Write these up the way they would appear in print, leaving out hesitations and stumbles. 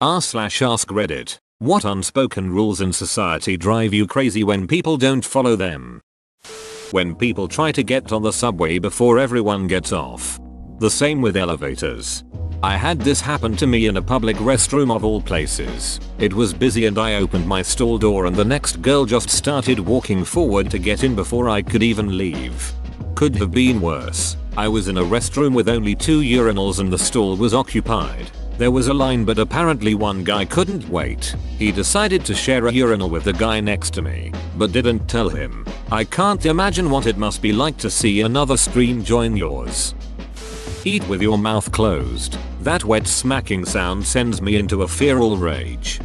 r/ask Reddit. What unspoken rules in society drive you crazy when people don't follow them? When people try to get on the subway before everyone gets off. The same with elevators. I had this happen to me in a public restroom of all places. It was busy and I opened my stall door and the next girl just started walking forward to get in before I could even leave. Could have been worse. I was in a restroom with only 2 urinals and the stall was occupied. There was a line but apparently one guy couldn't wait. He decided to share a urinal with the guy next to me, but didn't tell him. I can't imagine what it must be like to see another stream join yours. Eat with your mouth closed. That wet smacking sound sends me into a feral rage.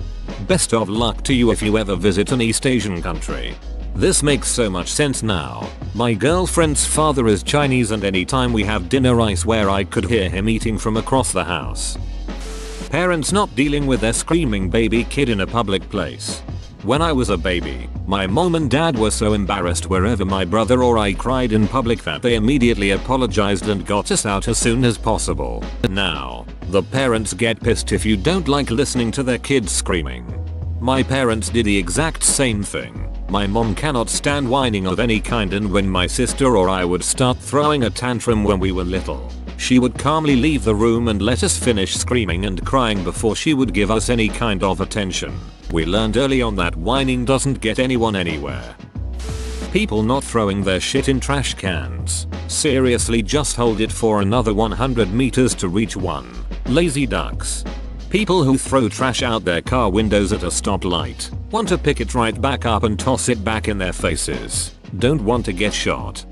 Best of luck to you if you ever visit an East Asian country. This makes so much sense now. My girlfriend's father is Chinese and anytime we have dinner I swear I could hear him eating from across the house. Parents not dealing with their screaming baby kid in a public place. When I was a baby, my mom and dad were so embarrassed wherever my brother or I cried in public that they immediately apologized and got us out as soon as possible. Now, the parents get pissed if you don't like listening to their kids screaming. My parents did the exact same thing. My mom cannot stand whining of any kind and when my sister or I would start throwing a tantrum when we were little, she would calmly leave the room and let us finish screaming and crying before she would give us any kind of attention. We learned early on that whining doesn't get anyone anywhere. People not throwing their shit in trash cans. Seriously, just hold it for another 100 meters to reach one. Lazy ducks. People who throw trash out their car windows at a stoplight. Want to pick it right back up and toss it back in their faces. Don't want to get shot.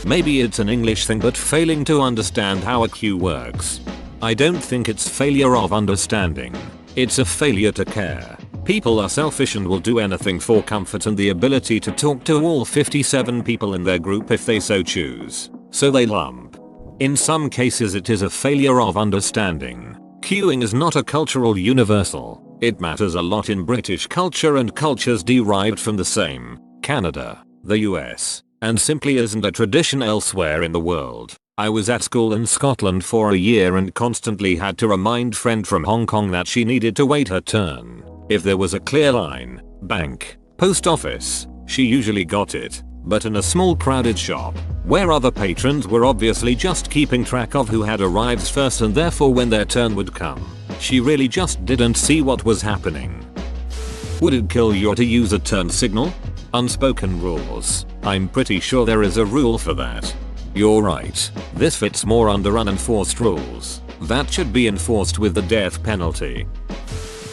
Maybe it's an English thing but failing to understand how a queue works. I don't think it's failure of understanding. It's a failure to care. People are selfish and will do anything for comfort and the ability to talk to all 57 people in their group if they so choose. So they lump. In some cases it is a failure of understanding. Queuing is not a cultural universal. It matters a lot in British culture and cultures derived from the same. Canada, the US, and simply isn't a tradition elsewhere in the world. I was at school in Scotland for a year and constantly had to remind friend from Hong Kong that she needed to wait her turn. If there was a clear line, bank, post office, she usually got it. But in a small crowded shop, where other patrons were obviously just keeping track of who had arrived first and therefore when their turn would come, she really just didn't see what was happening. Would it kill you to use a turn signal? Unspoken rules. I'm pretty sure there is a rule for that. You're right. This fits more under unenforced rules. That should be enforced with the death penalty.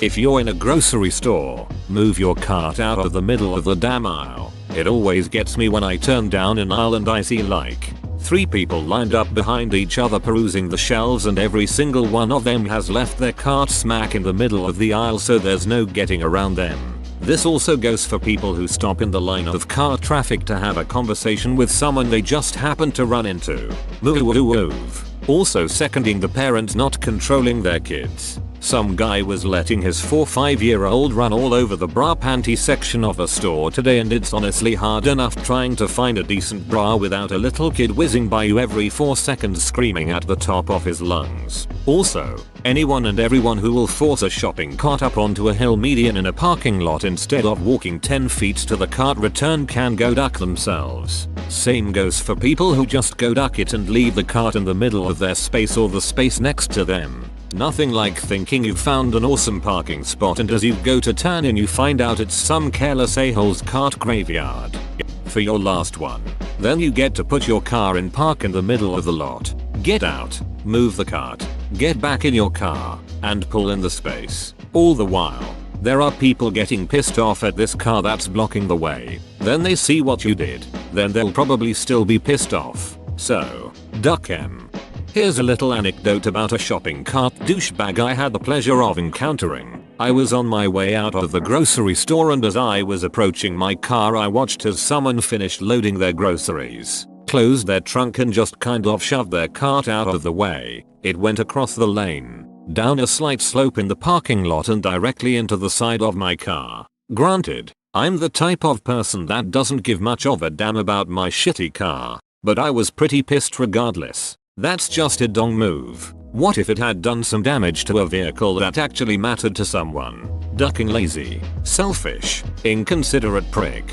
If you're in a grocery store, move your cart out of the middle of the damn aisle. It always gets me when I turn down an aisle and I see like 3 people lined up behind each other perusing the shelves and every single one of them has left their cart smack in the middle of the aisle so there's no getting around them. This also goes for people who stop in the line of car traffic to have a conversation with someone they just happened to run into. Move. Also seconding the parents not controlling their kids. Some guy was letting his 4-5-year-old run all over the bra panty section of a store today and it's honestly hard enough trying to find a decent bra without a little kid whizzing by you every 4 seconds screaming at the top of his lungs. Also, anyone and everyone who will force a shopping cart up onto a hill median in a parking lot instead of walking 10 feet to the cart return can go duck themselves. Same goes for people who just go duck it and leave the cart in the middle of their space or the space next to them. Nothing like thinking you've found an awesome parking spot and as you go to turn in you find out it's some careless a-hole's cart graveyard. For your last one. Then you get to put your car in park in the middle of the lot. Get out, move the cart, get back in your car, and pull in the space. All the while, there are people getting pissed off at this car that's blocking the way. Then they see what you did. Then they'll probably still be pissed off. So, duck 'em. Here's a little anecdote about a shopping cart douchebag I had the pleasure of encountering. I was on my way out of the grocery store and as I was approaching my car I watched as someone finished loading their groceries, closed their trunk and just kind of shoved their cart out of the way. It went across the lane, down a slight slope in the parking lot and directly into the side of my car. Granted, I'm the type of person that doesn't give much of a damn about my shitty car, but I was pretty pissed regardless. That's just a dong move. What if it had done some damage to a vehicle that actually mattered to someone? Ducking lazy, selfish, inconsiderate prick.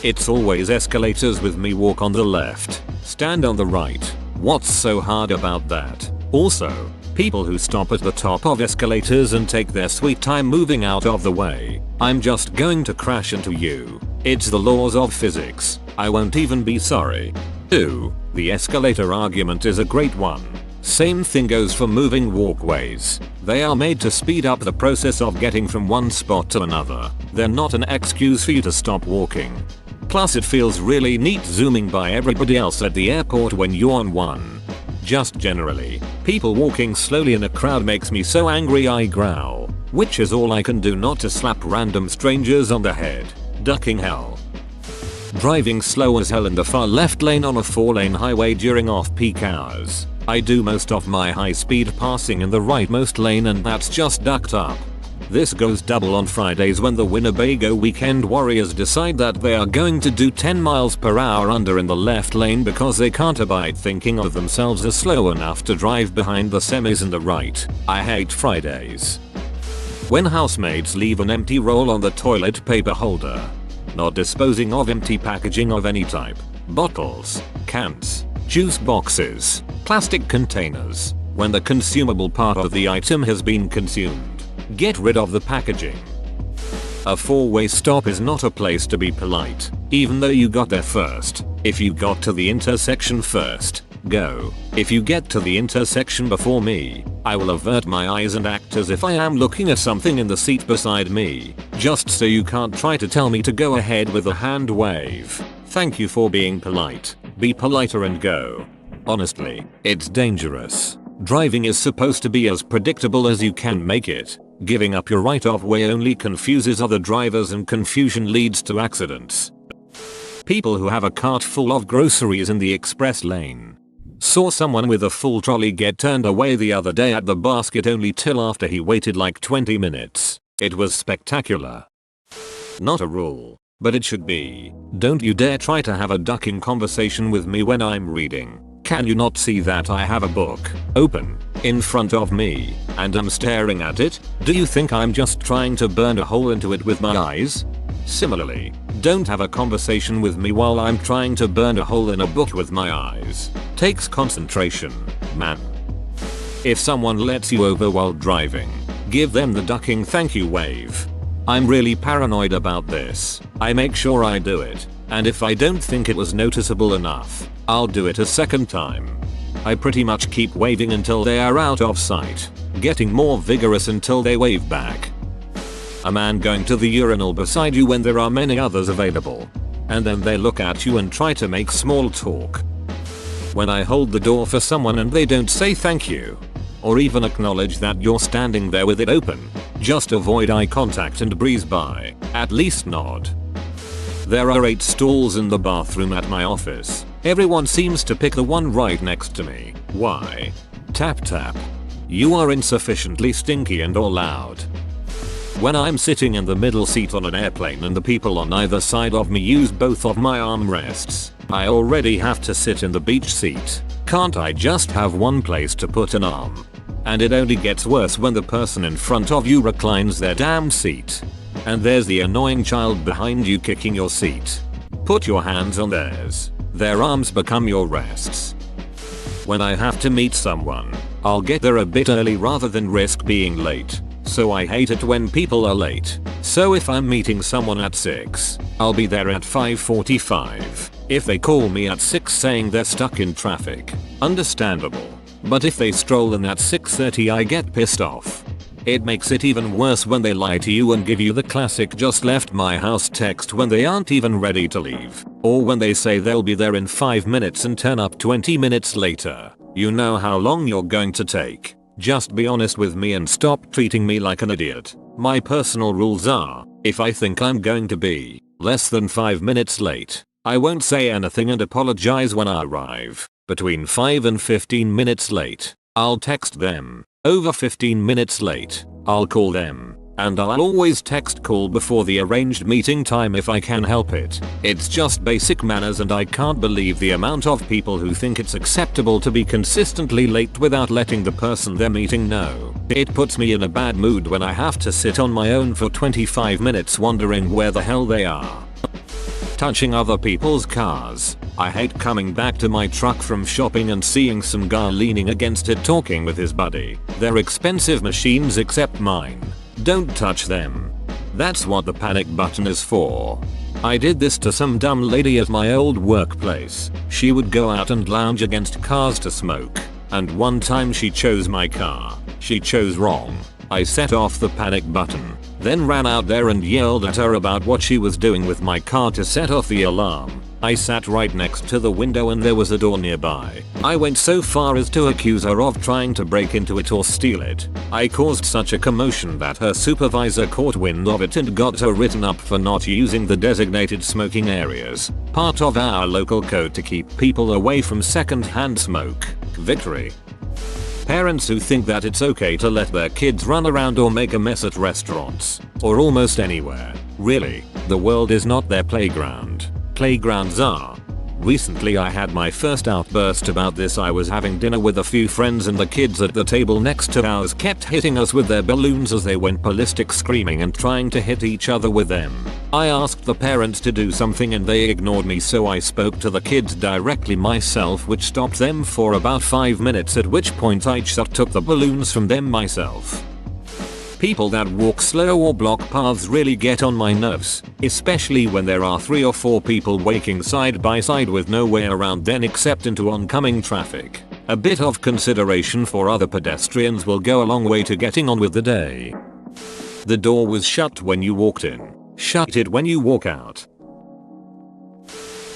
It's always escalators with me. Walk on the left, stand on the right. What's so hard about that? Also, people who stop at the top of escalators and take their sweet time moving out of the way. I'm just going to crash into you. It's the laws of physics. I won't even be sorry. 2. The escalator argument is a great one. Same thing goes for moving walkways. They are made to speed up the process of getting from one spot to another. They're not an excuse for you to stop walking. Plus it feels really neat zooming by everybody else at the airport when you're on one. Just generally, people walking slowly in a crowd makes me so angry I growl. Which is all I can do not to slap random strangers on the head. Ducking hell. Driving slow as hell in the far left lane on a 4-lane highway during off-peak hours. I do most of my high-speed passing in the rightmost lane and that's just ducked up. This goes double on Fridays when the Winnebago weekend warriors decide that they are going to do 10 miles per hour under in the left lane because they can't abide thinking of themselves as slow enough to drive behind the semis in the right. I hate Fridays. When housemates leave an empty roll on the toilet paper holder. Not disposing of empty packaging of any type. Bottles, cans, juice boxes, plastic containers. When the consumable part of the item has been consumed, get rid of the packaging. A 4-way stop is not a place to be polite, even though you got there first. If you got to the intersection first, go. If you get to the intersection before me, I will avert my eyes and act as if I am looking at something in the seat beside me, just so you can't try to tell me to go ahead with a hand wave. Thank you for being polite. Be politer and go. Honestly, it's dangerous. Driving is supposed to be as predictable as you can make it. Giving up your right of way only confuses other drivers and confusion leads to accidents. People who have a cart full of groceries in the express lane. Saw someone with a full trolley get turned away the other day at the basket only till after he waited like 20 minutes. It was spectacular. Not a rule, but it should be. Don't you dare try to have a ducking conversation with me when I'm reading. Can you not see that I have a book open in front of me and I'm staring at it? Do you think I'm just trying to burn a hole into it with my eyes? Similarly, don't have a conversation with me while I'm trying to burn a hole in a book with my eyes. Takes concentration, man. If someone lets you over while driving, give them the ducking thank you wave. I'm really paranoid about this. I make sure I do it, and if I don't think it was noticeable enough, I'll do it a second time. I pretty much keep waving until they are out of sight, getting more vigorous until they wave back. A man going to the urinal beside you when there are many others available, and then they look at you and try to make small talk. When I hold the door for someone and they don't say thank you, or even acknowledge that you're standing there with it open, just avoid eye contact and breeze by, at least nod. There are 8 stalls in the bathroom at my office. Everyone seems to pick the one right next to me. Why? Tap tap. You are insufficiently stinky and or loud. When I'm sitting in the middle seat on an airplane and the people on either side of me use both of my armrests, I already have to sit in the beach seat. Can't I just have one place to put an arm? And it only gets worse when the person in front of you reclines their damn seat. And there's the annoying child behind you kicking your seat. Put your hands on theirs. Their arms become your rests. When I have to meet someone, I'll get there a bit early rather than risk being late. So I hate it when people are late. So if I'm meeting someone at 6, I'll be there at 5:45. If they call me at 6 saying they're stuck in traffic, understandable. But if they stroll in at 6:30 I get pissed off. It makes it even worse when they lie to you and give you the classic just left my house text when they aren't even ready to leave. Or when they say they'll be there in 5 minutes and turn up 20 minutes later. You know how long you're going to take. Just be honest with me and stop treating me like an idiot. My personal rules are, if I think I'm going to be less than 5 minutes late, I won't say anything and apologize when I arrive. Between 5 and 15 minutes late, I'll text them. Over 15 minutes late, I'll call them. And I'll always text call before the arranged meeting time if I can help it. It's just basic manners, and I can't believe the amount of people who think it's acceptable to be consistently late without letting the person they're meeting know. It puts me in a bad mood when I have to sit on my own for 25 minutes wondering where the hell they are. Touching other people's cars. I hate coming back to my truck from shopping and seeing some guy leaning against it talking with his buddy. They're expensive machines except mine. Don't touch them. That's what the panic button is for. I did this to some dumb lady at my old workplace. She would go out and lounge against cars to smoke. And one time she chose my car. She chose wrong. I set off the panic button, then ran out there and yelled at her about what she was doing with my car to set off the alarm. I sat right next to the window and there was a door nearby. I went so far as to accuse her of trying to break into it or steal it. I caused such a commotion that her supervisor caught wind of it and got her written up for not using the designated smoking areas, part of our local code to keep people away from second-hand smoke. Victory. Parents who think that it's okay to let their kids run around or make a mess at restaurants, or almost anywhere. Really, the world is not their playground. Playgrounds are. Recently I had my first outburst about this. I was having dinner with a few friends and the kids at the table next to ours kept hitting us with their balloons as they went ballistic, screaming and trying to hit each other with them. I asked the parents to do something and they ignored me, so I spoke to the kids directly myself, which stopped them for about 5 minutes, at which point I just took the balloons from them myself. People that walk slow or block paths really get on my nerves, especially when there are 3 or 4 people walking side by side with no way around then except into oncoming traffic. A bit of consideration for other pedestrians will go a long way to getting on with the day. The door was shut when you walked in. Shut it when you walk out.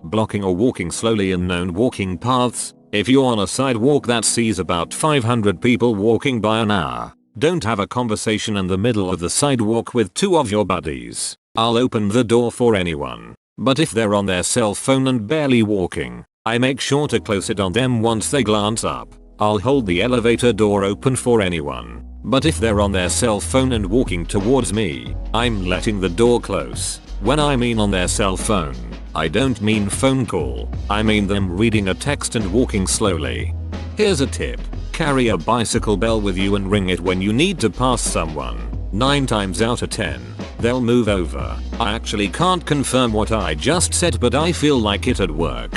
Blocking or walking slowly in known walking paths. If you're on a sidewalk that sees about 500 people walking by an hour, don't have a conversation in the middle of the sidewalk with 2 of your buddies. I'll open the door for anyone. But if they're on their cell phone and barely walking, I make sure to close it on them once they glance up. I'll hold the elevator door open for anyone. But if they're on their cell phone and walking towards me, I'm letting the door close. When I mean on their cell phone, I don't mean phone call. I mean them reading a text and walking slowly. Here's a tip. Carry a bicycle bell with you and ring it when you need to pass someone. 9 times out of 10, they'll move over. I actually can't confirm what I just said, but I feel like it'd work.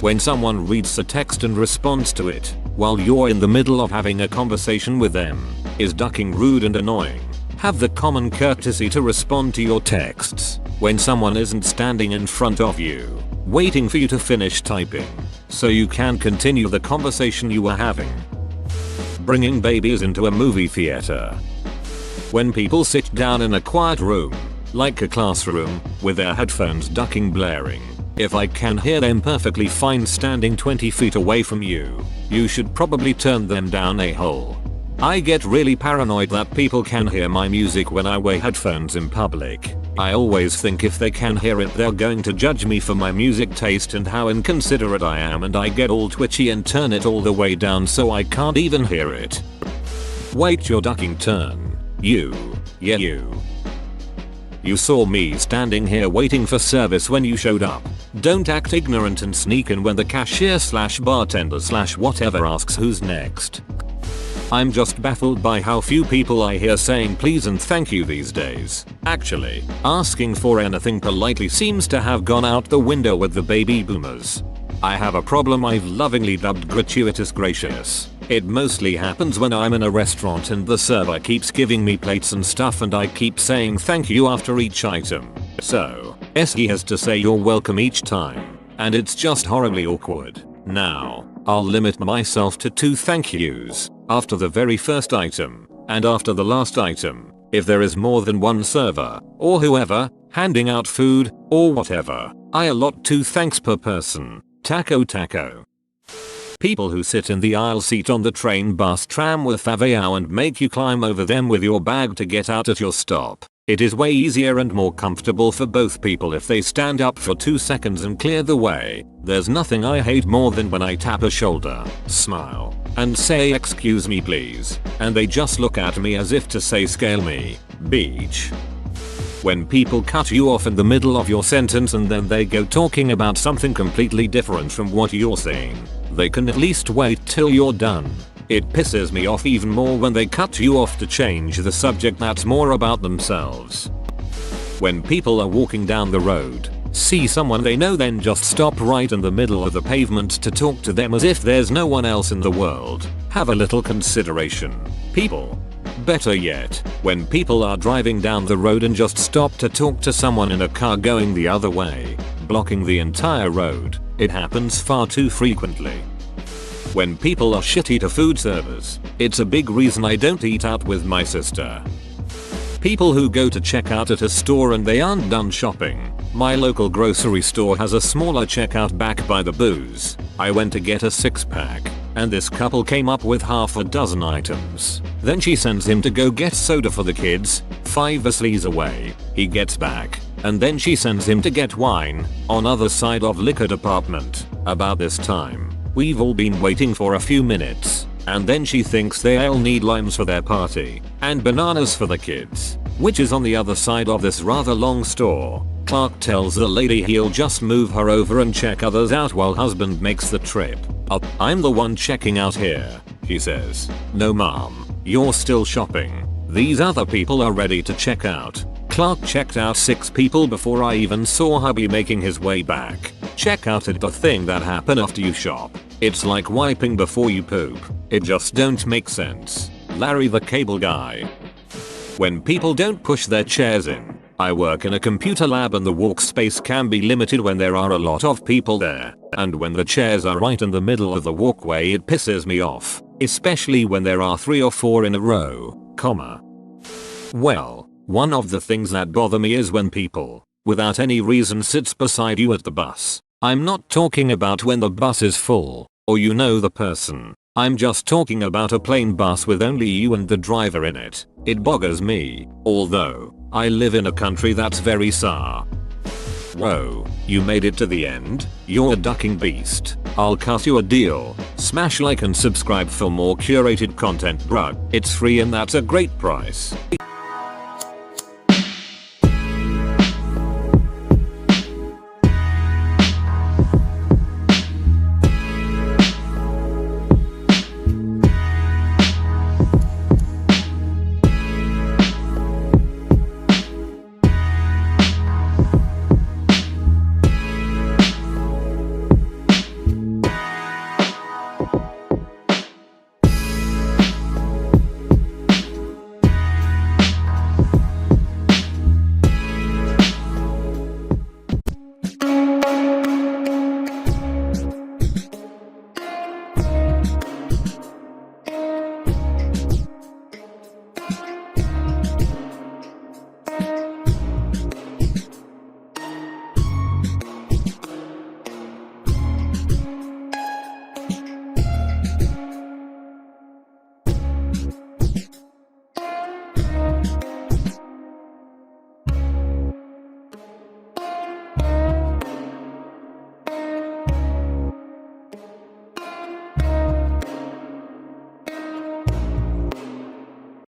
When someone reads a text and responds to it while you're in the middle of having a conversation with them, is ducking rude and annoying. Have the common courtesy to respond to your texts when someone isn't standing in front of you, waiting for you to finish typing, so you can continue the conversation you were having. Bringing babies into a movie theater. When people sit down in a quiet room, like a classroom, with their headphones ducking blaring, if I can hear them perfectly fine standing 20 feet away from you, you should probably turn them down a hole. I get really paranoid that people can hear my music when I wear headphones in public. I always think if they can hear it they're going to judge me for my music taste and how inconsiderate I am, and I get all twitchy and turn it all the way down so I can't even hear it. Wait your ducking turn. You. Yeah, you. You saw me standing here waiting for service when you showed up. Don't act ignorant and sneak in when the cashier / bartender / whatever asks who's next. I'm just baffled by how few people I hear saying please and thank you these days. Actually, asking for anything politely seems to have gone out the window with the baby boomers. I have a problem I've lovingly dubbed gratuitous gracious. It mostly happens when I'm in a restaurant and the server keeps giving me plates and stuff and I keep saying thank you after each item. So, he has to say you're welcome each time, and it's just horribly awkward. Now, I'll limit myself to 2 thank yous, after the very first item, and after the last item, if there is more than one server, or whoever, handing out food, or whatever, I allot 2 thanks per person. Taco taco. People who sit in the aisle seat on the train, bus, tram with faveo and make you climb over them with your bag to get out at your stop. It is way easier and more comfortable for both people if they stand up for 2 seconds and clear the way. There's nothing I hate more than when I tap a shoulder, smile, and say excuse me please, and they just look at me as if to say scale me. Beach. When people cut you off in the middle of your sentence and then they go talking about something completely different from what you're saying. They can at least wait till you're done. It pisses me off even more when they cut you off to change the subject that's more about themselves. When people are walking down the road, see someone they know, then just stop right in the middle of the pavement to talk to them as if there's no one else in the world. Have a little consideration, people. Better yet, when people are driving down the road and just stop to talk to someone in a car going the other way, blocking the entire road. It happens far too frequently. When people are shitty to food servers, it's a big reason I don't eat out with my sister. People who go to check out at a store and they aren't done shopping. My local grocery store has a smaller checkout back by the booze. I went to get a 6-pack, and this couple came up with half a dozen items. Then she sends him to go get soda for the kids, 5 sleaze away. He gets back, and then she sends him to get wine, on other side of liquor department. About this time, we've all been waiting for a few minutes, and then she thinks they all need limes for their party, and bananas for the kids, which is on the other side of this rather long store. Clark tells the lady he'll just move her over and check others out while husband makes the trip. I'm the one checking out here, she says. No mom, you're still shopping. These other people are ready to check out. Clark checked out 6 people before I even saw hubby making his way back. Check out at the thing that happen after you shop. It's like wiping before you poop. It just don't make sense. Larry the Cable Guy. When people don't push their chairs in. I work in a computer lab and the walk space can be limited when there are a lot of people there. And when the chairs are right in the middle of the walkway, it pisses me off. Especially when there are 3 or 4 in a row, comma. Well, one of the things that bother me is when people, without any reason, sits beside you at the bus. I'm not talking about when the bus is full, or you know the person. I'm just talking about a plain bus with only you and the driver in it. It boggers me, although I live in a country that's very sour. Whoa, you made it to the end? You're a ducking beast. I'll cut you a deal. Smash like and subscribe for more curated content, bruh. It's free and that's a great price.